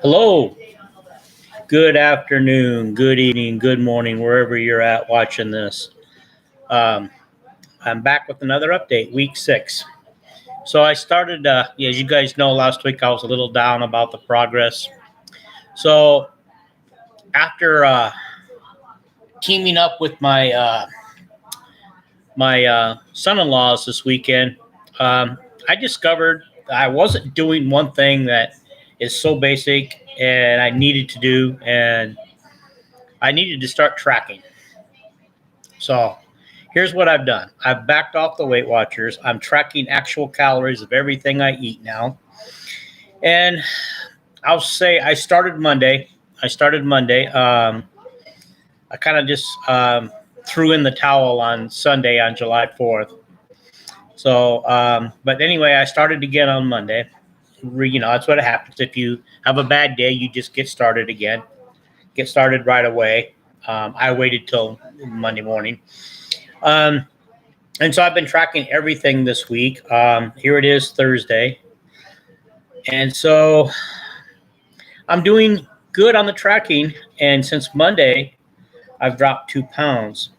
Hello, good afternoon, good evening, good morning, wherever you're at watching this. Um, I'm back with another update, week 6. So I started, as you guys know, last week I was a little down about the progress. So after teaming up with my son-in-laws this weekend, um, I discovered I wasn't doing one thing that is so basic and I needed to do, and I needed to start tracking. So here's what I've done. I've backed off the Weight Watchers. I'm tracking actual calories of everything I eat now. And I'll say I started Monday. I kind of just threw in the towel on Sunday on July 4th. So, but anyway, I started again on Monday. That's what happens. If you have a bad day, you just get started again. Get started right away. I waited till Monday morning. Um, And so I've been tracking everything this week. Here it is Thursday. And so I'm doing good on the tracking. And since Monday, I've dropped 2 pounds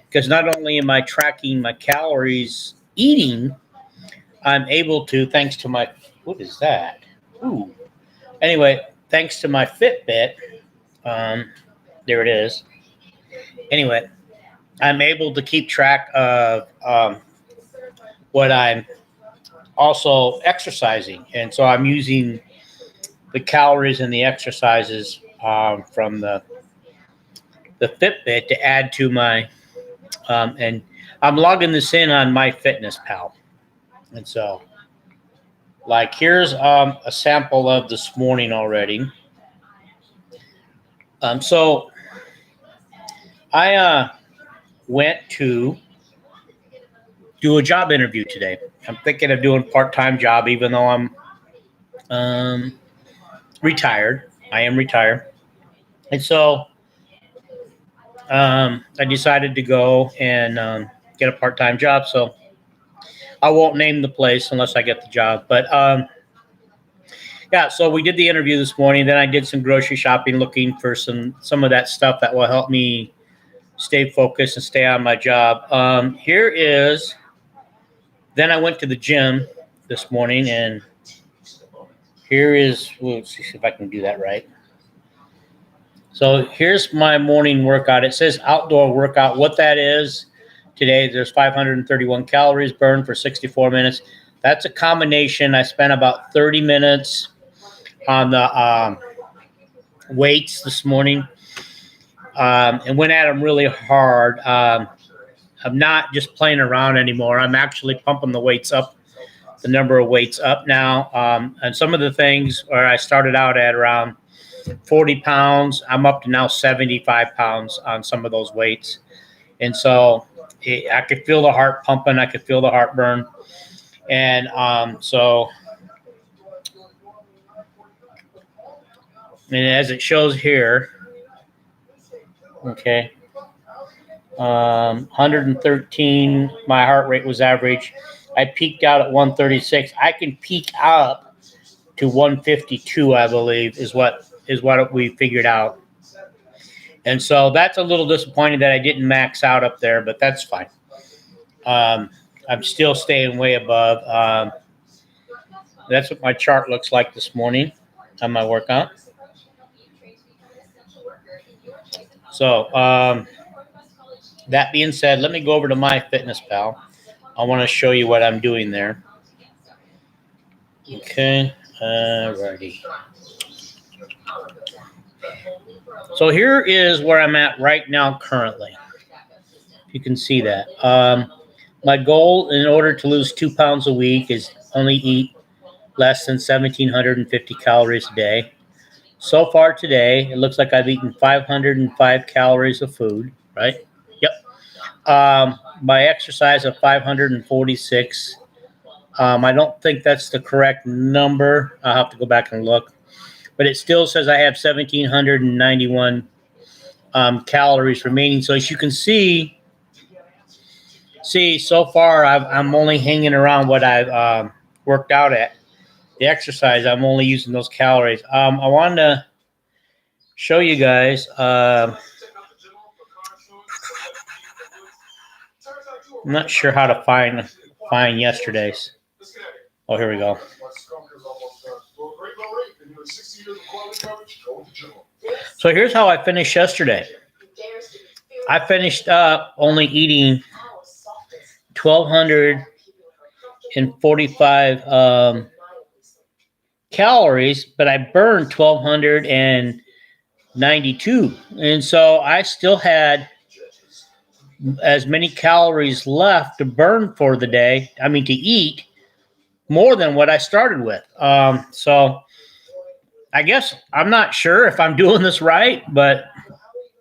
because not only am I tracking my calories eating, I'm able to, thanks to my, what is that? Ooh. Anyway, thanks to my Fitbit, um, there it is. Anyway, I'm able to keep track of what I'm also exercising. And so I'm using the calories and the exercises from the Fitbit to add to my, and I'm logging this in on MyFitnessPal. And so, like, here's a sample of this morning already. So I went to do a job interview today. I'm thinking of doing part-time job, even though I'm retired. I am retired. And so I decided to go and get a part-time job. So I won't name the place unless I get the job. But yeah, so we did the interview this morning. Then I did some grocery shopping, looking for some of that stuff that will help me stay focused and stay on my job. Here is. Then I went to the gym this morning, and here is. Let's see if I can do that right. So here's my morning workout. It says outdoor workout. What that is today, there's 531 calories burned for 64 minutes. That's a combination. I spent about 30 minutes on the weights this morning and went at them really hard. I'm not just playing around anymore. I'm actually pumping the weights up, the number of weights up now. And some of the things where I started out at around 40 pounds, I'm up to now 75 pounds on some of those weights. And so I could feel the heart pumping. I could feel the heartburn. And and as it shows here, okay, 113, my heart rate was average. I peaked out at 136. I can peak up to 152, I believe, is what we figured out. And so that's a little disappointing that I didn't max out up there, but that's fine. I'm still staying way above. That's what my chart looks like this morning on my workout. So that being said, let me go over to MyFitnessPal. I want to show you what I'm doing there. Okay, alrighty. So here is where I'm at right now currently. You can see that. My goal in order to lose 2 pounds a week is only eat less than 1,750 calories a day. So far today, it looks like I've eaten 505 calories of food, right? Yep. My exercise of 546. I don't think that's the correct number. I'll have to go back and look. But it still says I have 1,791 calories remaining. So as you can see, so far I'm only hanging around what I've worked out at. the exercise, I'm only using those calories. I wanted to show you guys. I'm not sure how to find yesterday's. Oh, here we go. So here's how I finished yesterday. I finished up only eating 1,245 calories, but I burned 1,292. And so I still had as many calories left to burn for the day. I mean, to eat more than what I started with. So I guess I'm not sure if I'm doing this right, but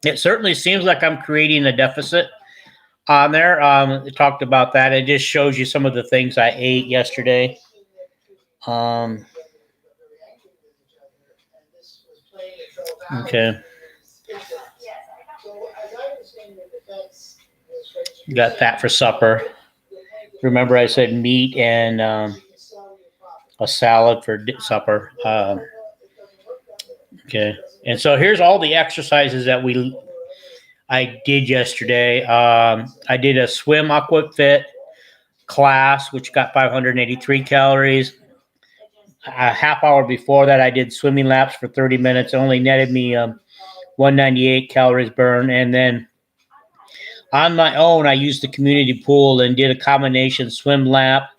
it certainly seems like I'm creating a deficit on there. It talked about that. It just shows you some of the things I ate yesterday. Okay. Got that for supper. Remember, I said meat and a salad for supper. Okay. And so here's all the exercises that I did yesterday. I did a swim aquafit class, which got 583 calories. A half hour before that, I did swimming laps for 30 minutes. It only netted me 198 calories burned. And then on my own, I used the community pool and did a combination swim lap,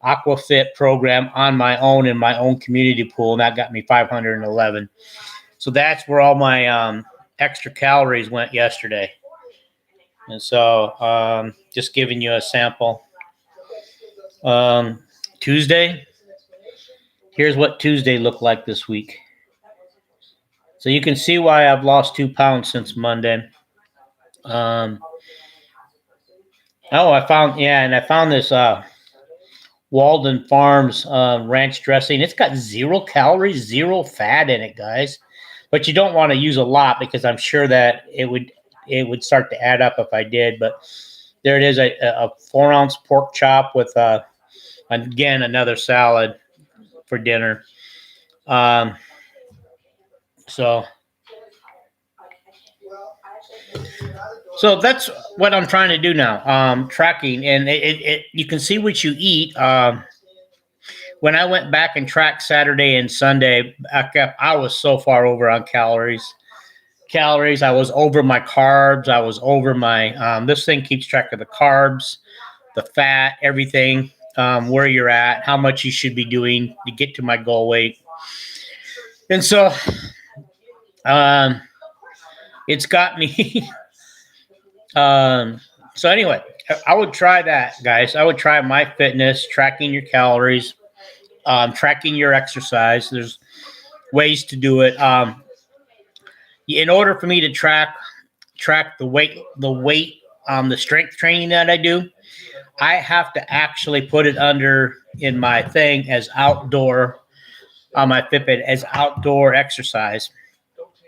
aquafit program on my own in my own community pool. And that got me 511. So that's where all my extra calories went yesterday. And so just giving you a sample. Tuesday, here's what Tuesday looked like this week. So you can see why I've lost 2 pounds since Monday. I found this Walden Farms ranch dressing. It's got 0 calories, 0 fat in it, guys. But you don't want to use a lot because I'm sure that it would start to add up if I did. But there it is, a 4-ounce pork chop with again another salad for dinner. So that's what I'm trying to do now. Tracking, and it you can see what you eat. When I went back and tracked Saturday and Sunday, I was so far over on calories. I was over my carbs. I was over my, this thing keeps track of the carbs, the fat, everything, where you're at, how much you should be doing to get to my goal weight. And so, it's got me. So anyway, I would try that, guys. I would try My Fitness, tracking your calories, tracking your exercise. There's ways to do it. In order for me to track the weight, the strength training that I do, I have to actually put it under in my thing as outdoor on my Fitbit as outdoor exercise,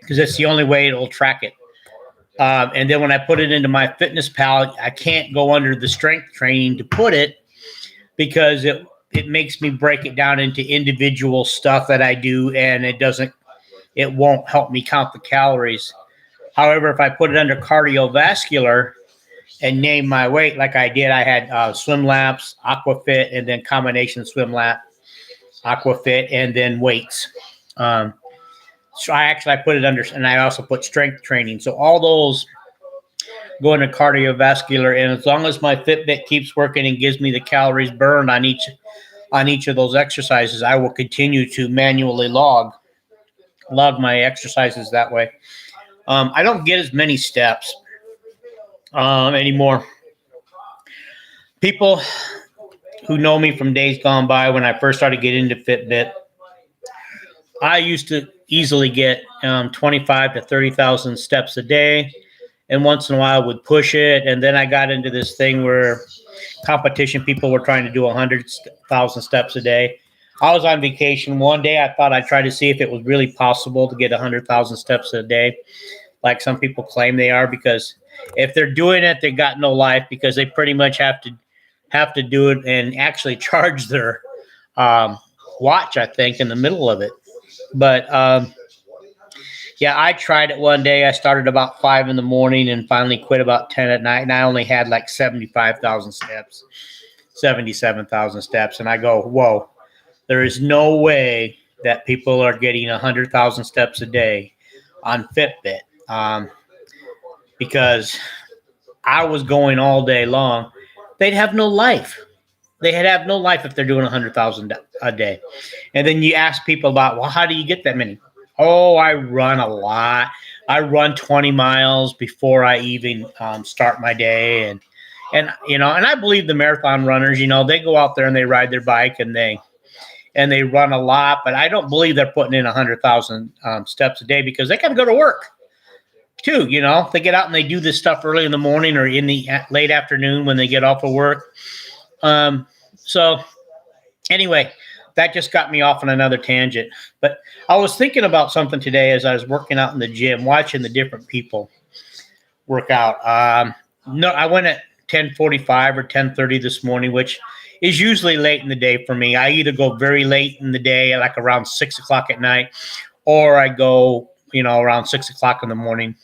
because that's the only way it'll track it. And then when I put it into My Fitness Pal, I can't go under the strength training to put it because it makes me break it down into individual stuff that I do, and it won't help me count the calories. However, if I put it under cardiovascular and name my weight like I did, I had swim laps, aquafit, and then combination swim lap, aquafit, and then weights. So I put it under, and I also put strength training. So all those go into cardiovascular, and as long as my Fitbit keeps working and gives me the calories burned on each of those exercises, I will continue to manually log my exercises that way. I don't get as many steps anymore. People who know me from days gone by, when I first started getting into Fitbit, I used to easily get 25 to 30,000 steps a day, and once in a while I would push it. And then I got into this thing where competition people were trying to do 100,000 steps a day. I was on vacation one day. I thought I'd try to see if it was really possible to get 100,000 steps a day, like some people claim they are, because if they're doing it, they got no life, because they pretty much have to do it and actually charge their watch, I think, in the middle of it. But yeah, I tried it one day. I started about 5 in the morning and finally quit about 10 at night. And I only had like 75,000 steps, 77,000 steps. And I go, whoa, there is no way that people are getting 100,000 steps a day on Fitbit, because I was going all day long. They'd have no life. They'd have no life if they're doing 100,000 a day. And then you ask people about, well, how do you get that many? Oh, I run a lot. I run 20 miles before I even start my day. And and I believe the marathon runners, they go out there and they ride their bike and they run a lot, but I don't believe they're putting in 100,000 steps a day because they got to go to work too. They get out and they do this stuff early in the morning or in the late afternoon when they get off of work. So anyway, that just got me off on another tangent. But I was thinking about something today as I was working out in the gym, watching the different people work out. No, I went at 10:45 or 10:30 this morning, which is usually late in the day for me. I either go very late in the day, like around 6 o'clock at night, or I go, around 6 o'clock in the morning,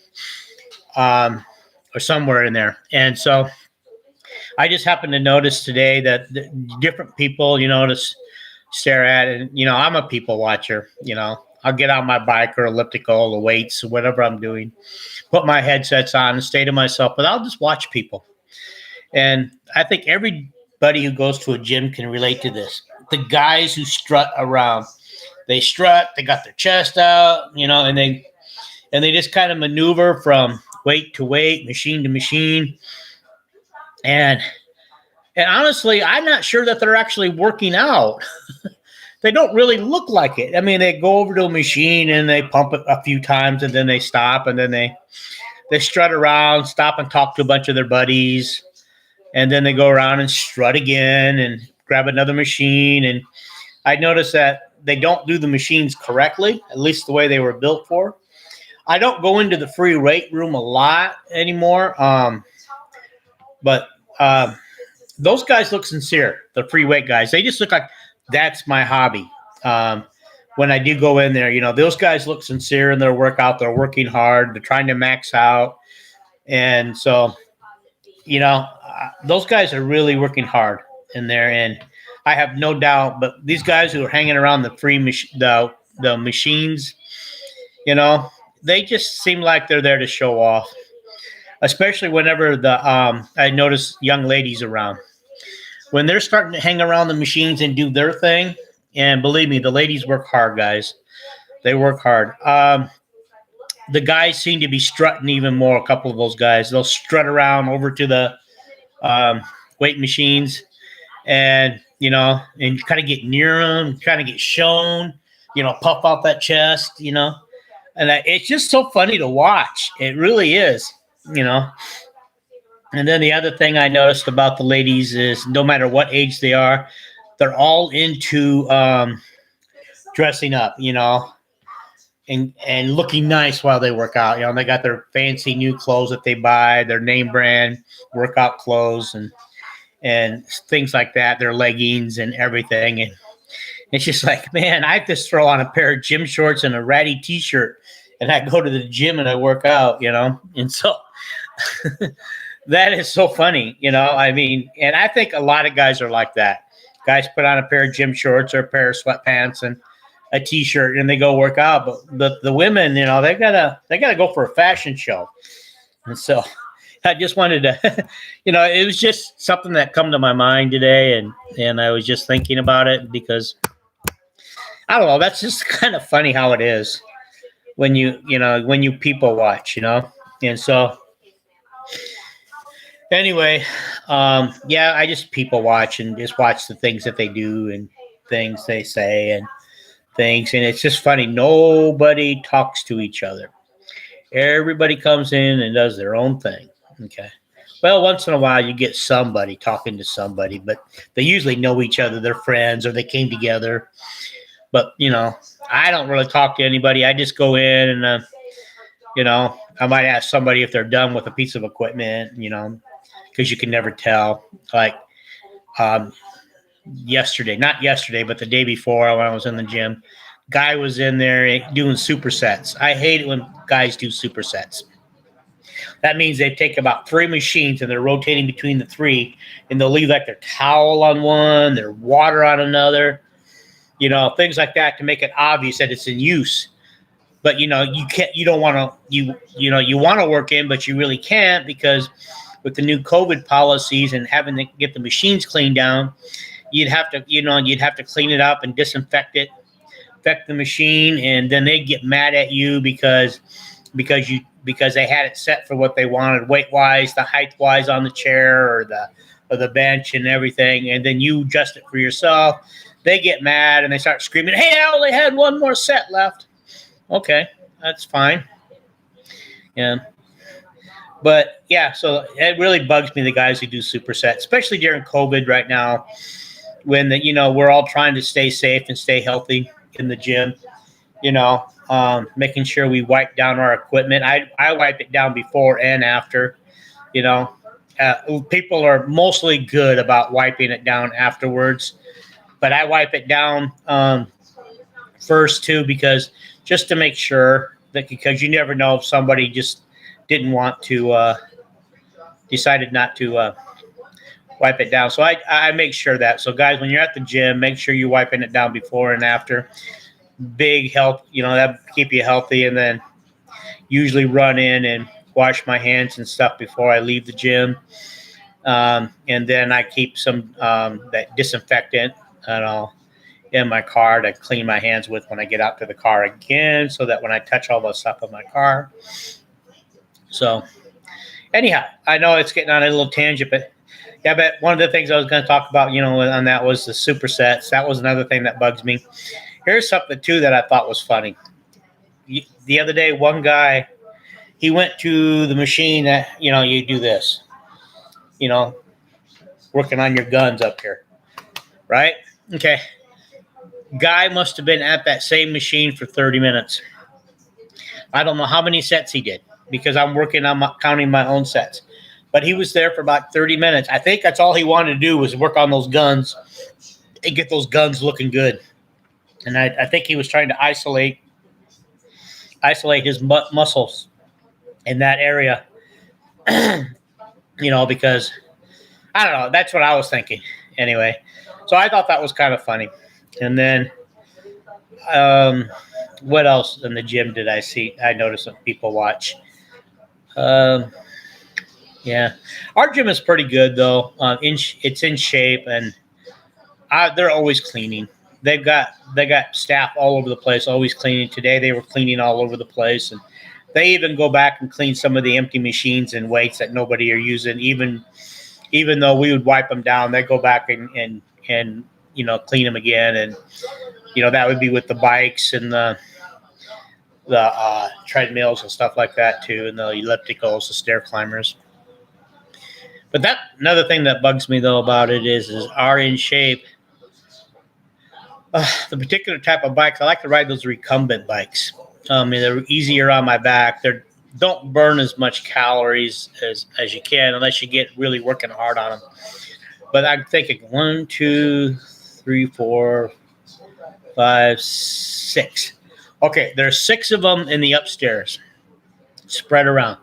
or somewhere in there. And so I just happened to notice today that the different people, to stare at, and I'm a people watcher. I'll get on my bike or elliptical, the weights, whatever I'm doing, put my headsets on and stay to myself, but I'll just watch people. And I think everybody who goes to a gym can relate to this. The guys who strut around, they strut, they got their chest out, and they just kind of maneuver from weight to weight, machine to machine. And honestly, I'm not sure that they're actually working out. They don't really look like it. I mean, they go over to a machine and they pump it a few times and then they stop and then they strut around, stop and talk to a bunch of their buddies. And then they go around and strut again and grab another machine. And I noticed that they don't do the machines correctly, at least the way they were built for. I don't go into the free weight room a lot anymore. But those guys look sincere, the free weight guys. They just look like that's my hobby. When I do go in there, those guys look sincere in their workout. They're working hard. They're trying to max out. And so, those guys are really working hard in there. And I have no doubt, but these guys who are hanging around the free the machines, they just seem like they're there to show off. Especially whenever I notice young ladies around. When they're starting to hang around the machines and do their thing, and believe me, the ladies work hard, guys. They work hard. The guys seem to be strutting even more, a couple of those guys. They'll strut around over to the weight machines and kind of get near them, kind of get shown, puff out that chest, And it's just so funny to watch. It really is. And then the other thing I noticed about the ladies is no matter what age they are, they're all into dressing up, and looking nice while they work out. They got their fancy new clothes that they buy, their name brand workout clothes and things like that, their leggings and everything. And it's just like, man, I just throw on a pair of gym shorts and a ratty t-shirt and I go to the gym and I work out, And so that is so funny, I mean, and I think a lot of guys are like that. Guys put on a pair of gym shorts or a pair of sweatpants and a t-shirt and they go work out. But the women, they gotta go for a fashion show. And so I just wanted to, it was just something that come to my mind today. And I was just thinking about it because I don't know, that's just kind of funny how it is when you people watch, And so anyway, I just people watch and just watch the things that they do and things they say and things. And it's just funny. Nobody talks to each other. Everybody comes in and does their own thing. Okay. Well, once in a while you get somebody talking to somebody, but they usually know each other. They're friends or they came together. But, I don't really talk to anybody. I just go in and, I might ask somebody if they're done with a piece of equipment, because you can never tell. Like, yesterday, not yesterday, but the day before when I was in the gym. Guy was in there doing supersets. I hate it when guys do supersets. That means they take about three machines and they're rotating between the three, and they'll leave like their towel on one, their water on another, things like that to make it obvious that it's in use. But you can't, you don't want to, you want to work in, but you really can't because with the new COVID policies and having to get the machines cleaned down, you'd have to clean it up and disinfect it, infect the machine, and then they get mad at you because they had it set for what they wanted, weight wise, the height wise on the chair or the bench and everything, and then you adjust it for yourself. They get mad and they start screaming, "Hey, I only had one more set left." Okay, that's fine. Yeah. But yeah, so it really bugs me, the guys who do supersets, especially during COVID right now, when we're all trying to stay safe and stay healthy in the gym. Making sure we wipe down our equipment. I wipe it down before and after. People are mostly good about wiping it down afterwards, but I wipe it down first too, because just to make sure that, because you never know if somebody just didn't want to, decided not to wipe it down. So I make sure that. So guys, when you're at the gym, make sure you're wiping it down before and after. Big help, that keep you healthy. And then usually run in and wash my hands and stuff before I leave the gym. And then I keep some that disinfectant in my car to clean my hands with when I get out to the car again, so that when I touch all the stuff in my car. So anyhow, I know it's getting on a little tangent, but yeah, but one of the things I was going to talk about, on that was the supersets. That was another thing that bugs me. Here's something too that I thought was funny. The other day, one guy, he went to the machine that, you do this, working on your guns up here, right? Okay. Guy must have been at that same machine for 30 minutes. I don't know how many sets he did because I'm working on counting my own sets. But he was there for about 30 minutes. I think that's all he wanted to do was work on those guns and get those guns looking good. And I think he was trying to isolate his muscles in that area, because I don't know. That's what I was thinking anyway. So I thought that was kind of funny. And then what else in the gym did I see? I noticed that people watch. Yeah, our gym is pretty good though. It's in shape, and they're always cleaning. They got staff all over the place, always cleaning. Today they were cleaning all over the place, and they even go back and clean some of the empty machines and weights that nobody are using. Even though we would wipe them down, they go back and clean them again. And that would be with the bikes and the treadmills and stuff like that too, and the ellipticals, the stair climbers. But another thing that bugs me though about it is our in shape. The particular type of bikes, I like to ride those recumbent bikes. They're easier on my back. They don't burn as much calories as you can unless you get really working hard on them. But I'm thinking 1, 2, 3, 4, 5, 6. Okay, there's 6 of them in the upstairs, spread around.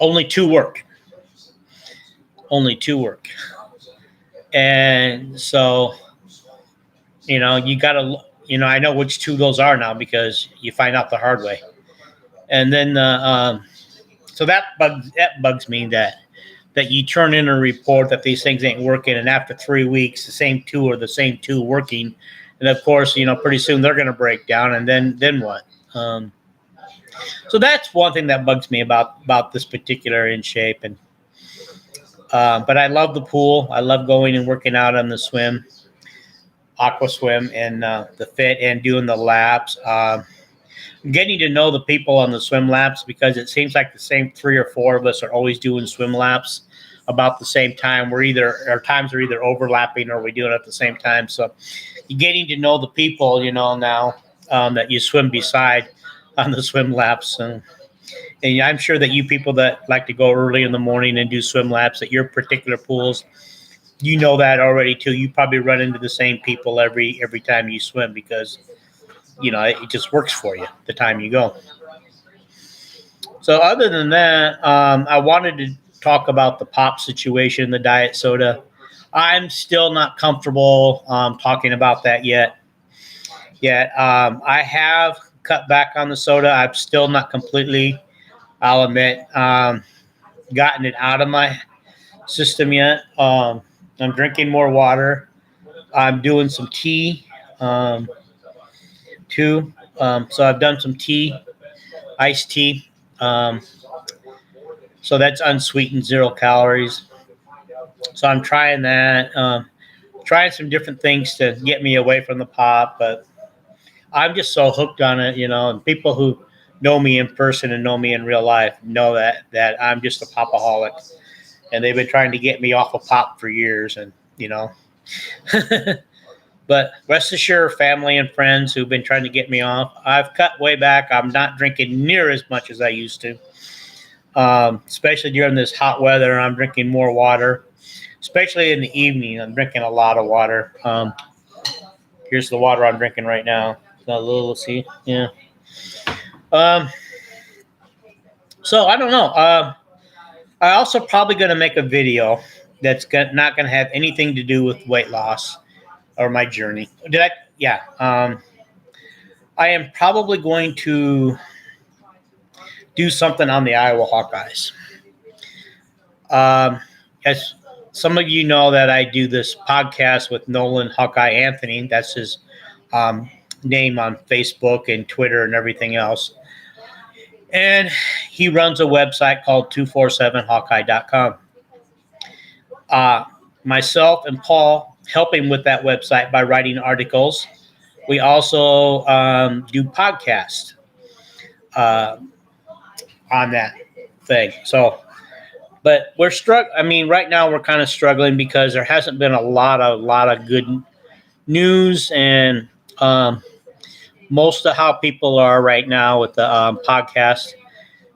Only 2 work. And so, you got to, I know which 2 those are now because you find out the hard way. And then, so that bugs me that you turn in a report that these things ain't working, and after 3 weeks, the same 2 are the same 2 working. And of course, pretty soon they're going to break down, and then what? So that's one thing that bugs me about this particular in shape. And but I love the pool. I love going and working out on the swim, aqua swim, and the fit and doing the laps. Getting to know the people on the swim laps, because it seems like the same 3 or 4 of us are always doing swim laps about the same time. Our times are either overlapping or we do it at the same time. So you're getting to know the people, now that you swim beside on the swim laps. And I'm sure that you people that like to go early in the morning and do swim laps at your particular pools, you know that already too. You probably run into the same people every time you swim because it just works for you the time you go. So other than that, I wanted to talk about the pop situation, the diet soda. I'm still not comfortable talking about that yet. I have cut back on the soda. I'm still not completely, I'll admit, gotten it out of my system yet. I'm drinking more water. I'm doing some tea too. So I've done some tea, iced tea. So that's unsweetened, 0 calories. So I'm trying that. Trying some different things to get me away from the pop, but I'm just so hooked on it, and people who know me in person and know me in real life know that I'm just a popaholic, and they've been trying to get me off of pop for years, and but rest assured, family and friends who've been trying to get me off, I've cut way back. I'm not drinking near as much as I used to, especially during this hot weather. I'm drinking more water, especially in the evening. I'm drinking a lot of water. Here's the water I'm drinking right now. A little, see, yeah. So I don't know. I also probably going to make a video that's not going to have anything to do with weight loss or my journey. Did I? Yeah. I am probably going to do something on the Iowa Hawkeyes. As some of you know, that I do this podcast with Nolan Hawkeye Anthony. That's his name on Facebook and Twitter and everything else. And he runs a website called 247hawkeye.com. Myself and Paul help him with that website by writing articles. We also do podcasts on that thing. So, but we're struggling. I mean, right now we're kind of struggling because there hasn't been a lot of good news, and most of how people are right now with the podcast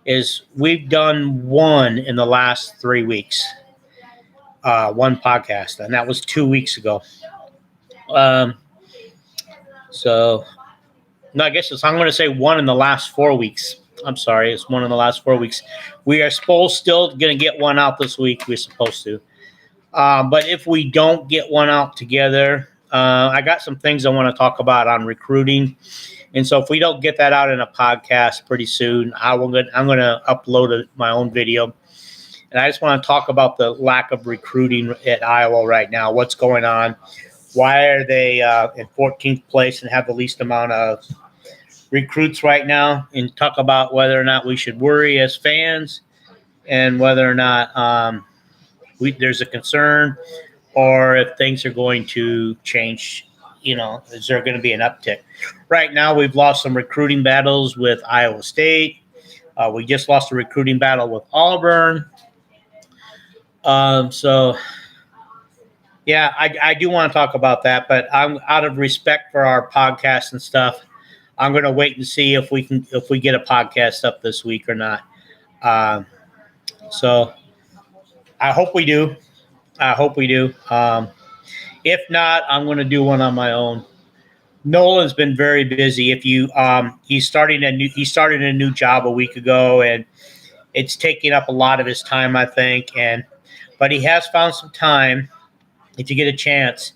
is we've done one in the last 3 weeks, one podcast, and that was 2 weeks ago. So no, I guess I'm going to say one in the last 4 weeks. I'm sorry, it's one in the last 4 weeks. We are still going to get one out this week. We're supposed to. But if we don't get one out together, I got some things I want to talk about on recruiting. And so if we don't get that out in a podcast pretty soon, I'm going to upload my own video. And I just want to talk about the lack of recruiting at Iowa right now. What's going on? Why are they in 14th place and have the least amount of recruits right now? And talk about whether or not we should worry as fans and whether or not there's a concern, or if things are going to change. Is there going to be an uptick? Right now, we've lost some recruiting battles with Iowa State. We just lost a recruiting battle with Auburn. So, yeah, I do want to talk about that, but I'm out of respect for our podcast and stuff. I'm going to wait and see if we get a podcast up this week or not. So I hope we do. If not, I'm going to do one on my own. Nolan's been very busy. If you, he started a new job a week ago, and it's taking up a lot of his time, I think. But he has found some time, if you get a chance,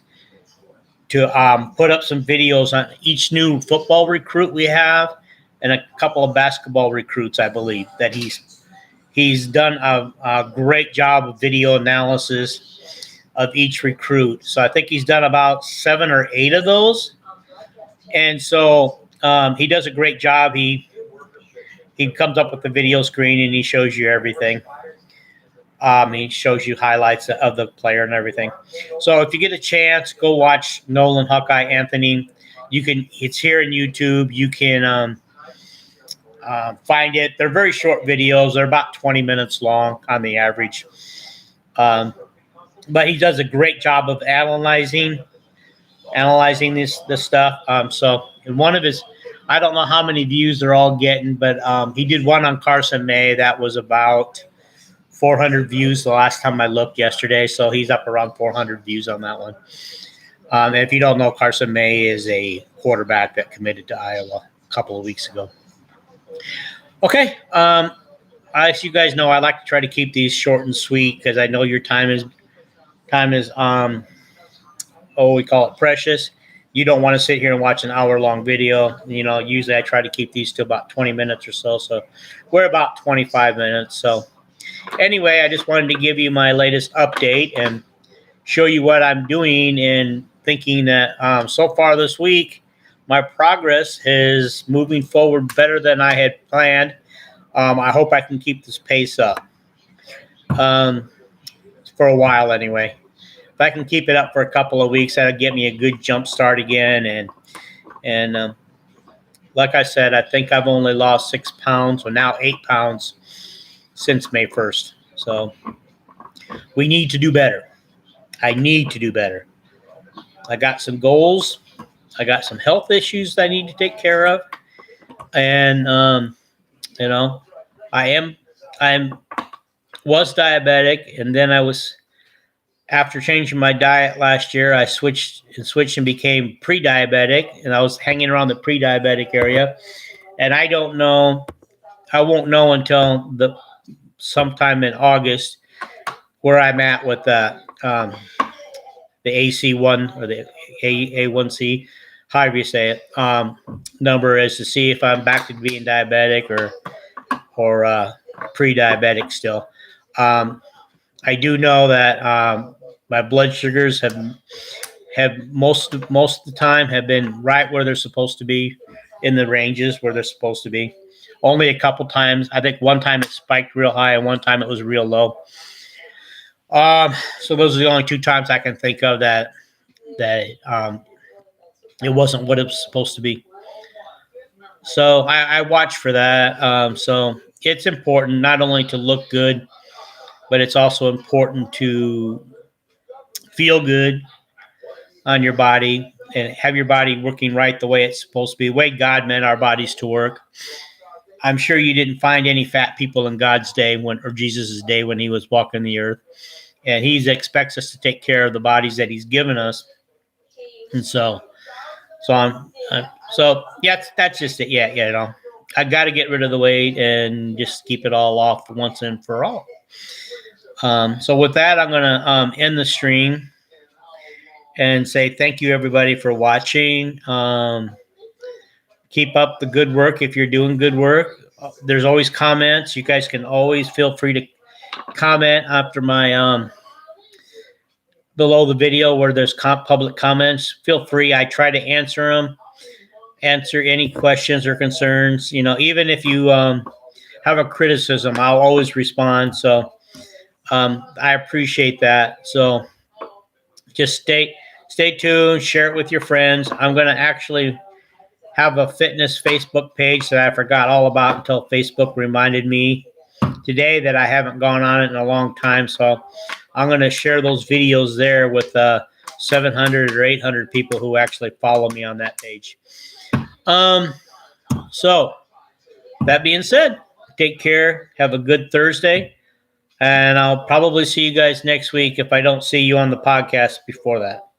to put up some videos on each new football recruit we have, and a couple of basketball recruits, I believe, that he's done a great job of video analysis of each recruit. So I think he's done about 7 or 8 of those. And so he does a great job. He comes up with the video screen and he shows you everything. He shows you highlights of the player and everything. So if you get a chance, go watch Nolan Hawkeye Anthony. It's here in YouTube. You can find it. They're very short videos. They're about 20 minutes long on the average. But he does a great job of analyzing this stuff. So in one of his, I don't know how many views they're all getting, but he did one on Carson May that was about 400 views the last time I looked yesterday. So he's up around 400 views on that one. And if you don't know, Carson May is a quarterback that committed to Iowa a couple of weeks ago. Okay. As you guys know, I like to try to keep these short and sweet because I know your time is we call it precious. You don't want to sit here and watch an hour-long video. Usually I try to keep these to about 20 minutes or so. So we're about 25 minutes. So anyway, I just wanted to give you my latest update and show you what I'm doing and thinking that so far this week, my progress is moving forward better than I had planned. I hope I can keep this pace up for a while anyway. If I can keep it up for a couple of weeks, that'll get me a good jump start again. And like I said, I think I've only lost 6 pounds, or now 8 pounds since May 1st. So we need to do better. I need to do better. I got some goals. I got some health issues that I need to take care of. And, I was diabetic, and then after changing my diet last year, I switched and became pre-diabetic, and I was hanging around the pre-diabetic area. And I won't know until sometime in August where I'm at with the AC1 or the A1C, however you say it, number is to see if I'm back to being diabetic or pre-diabetic still. I do know that my blood sugars have most of the time have been right where they're supposed to be, in the ranges where they're supposed to be. Only a couple times. I think one time it spiked real high and one time it was real low. So those are the only 2 times I can think of that it wasn't what it was supposed to be. So I watch for that. So it's important not only to look good, but it's also important to feel good on your body and have your body working right the way it's supposed to be, the way God meant our bodies to work. I'm sure you didn't find any fat people in God's day or Jesus' day when he was walking the earth. And he expects us to take care of the bodies that he's given us. And so yeah, that's just it. Yeah, I got to get rid of the weight and just keep it all off once and for all. So with that, I'm going to end the stream and say thank you, everybody, for watching. Keep up the good work if you're doing good work. There's always comments. You guys can always feel free to comment after my below the video where there's public comments. Feel free. I try to answer them, answer any questions or concerns. Even if you have a criticism, I'll always respond. So I appreciate that. So just stay tuned, share it with your friends. I'm going to actually have a fitness Facebook page that I forgot all about until Facebook reminded me today that I haven't gone on it in a long time. So I'm going to share those videos there with 700 or 800 people who actually follow me on that page. So that being said, take care. Have a good Thursday. And I'll probably see you guys next week if I don't see you on the podcast before that.